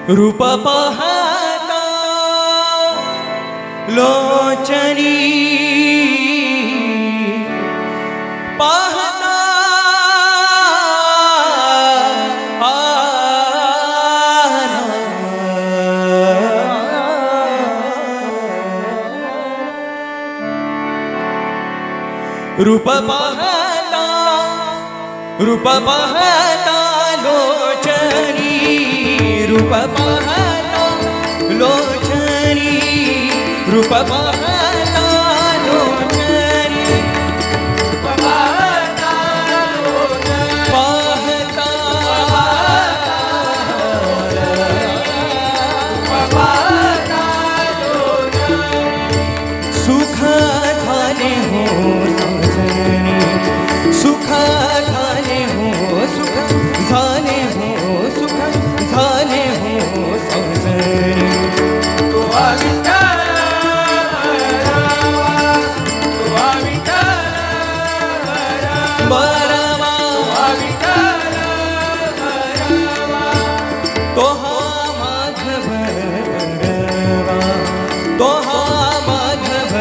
रूप पाहता लोचनी पाहता रूप पाहता लोचनी रूप पाहता लोचनी रूप पाहता लोचनी रूप पाहता लोचनी पाहता रूप पाहता लोचनी सुख झाले हो सजनी सुख झाले हो सुख झाले हो सुख झाले हो सजनी तुवा विठ्ठल तुवा विठ्ठल बरवा तुवा विठ्ठल बरवा तो हा माधव बरवा तो हा माधव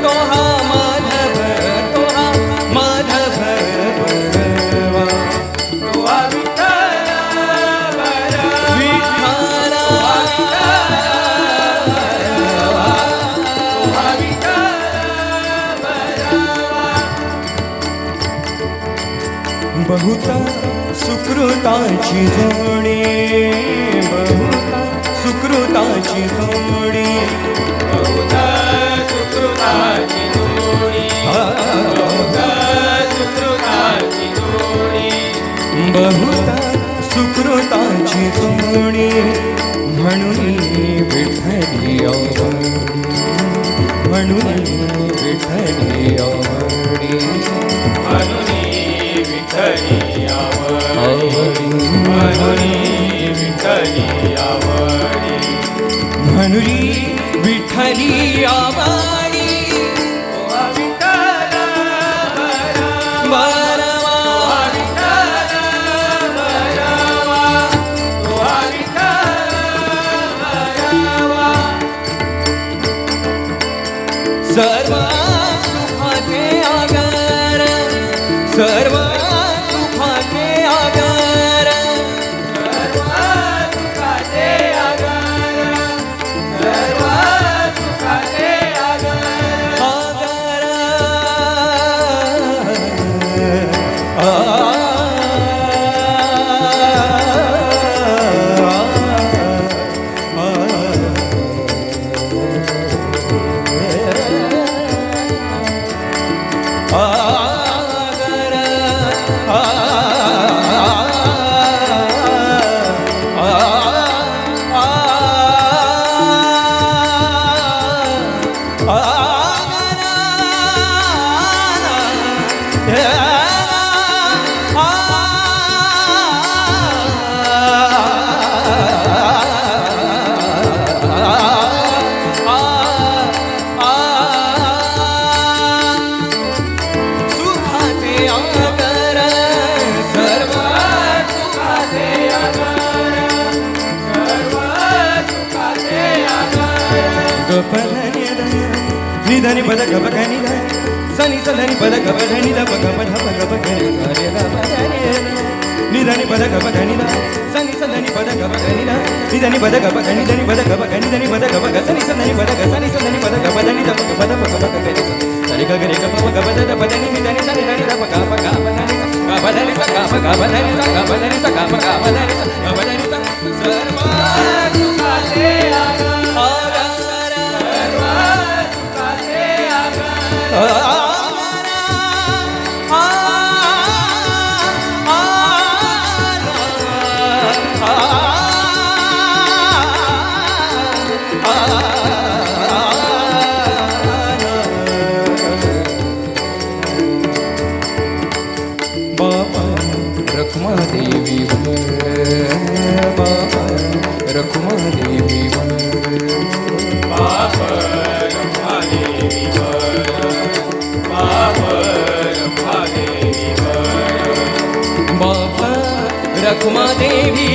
तो हा माधव तो हा माधव बरवा तुवा विठ्ठल बहुता सुकृताची जोडी बहुता सुकृताची जोडी बहुता सुकृताची जोडी बहुता सुकृताची जोडी बहुता सुकृताची जोडी म्हणून विठ्ठली आवडी म्हणून विठ्ठली आवडी म्हणून विठ्ठली आवडी म्हणून विठ्ठली आवडी म्हणून विठ्ठली आवडी तुवा विठ्ठल बरवा विठ्ठल बरवा तुवा विठ्ठल बरवा सर्व सुखाचे आगर सर्व सुखाचे आगर सर्व सुखाचे आगर सर्व सुखाचे आगर निधनी पद गप गनी सनी सधनी पद गप धनी द गप ध गप गनी रे ग निधनी पद गप गनी सनी सधनी पद गप गनी निधनी पद गप गनी धनी पद गप गनी धनी पद गप ग सनी सधनी पद ग सनी सधनी पद गप धनी द गप ध गप गनी सनी ग रे ग प गप ध द धनी निधनी सनी धनी द गप ग धनी गप धनी स गप धनी स गप धनी स गप धनी स गप धनी स सर्व सुखाचे आगर बाबा रखमा देवी बाबा रखमा देवी बाबा रखमा देवी बाबा रखमा देवी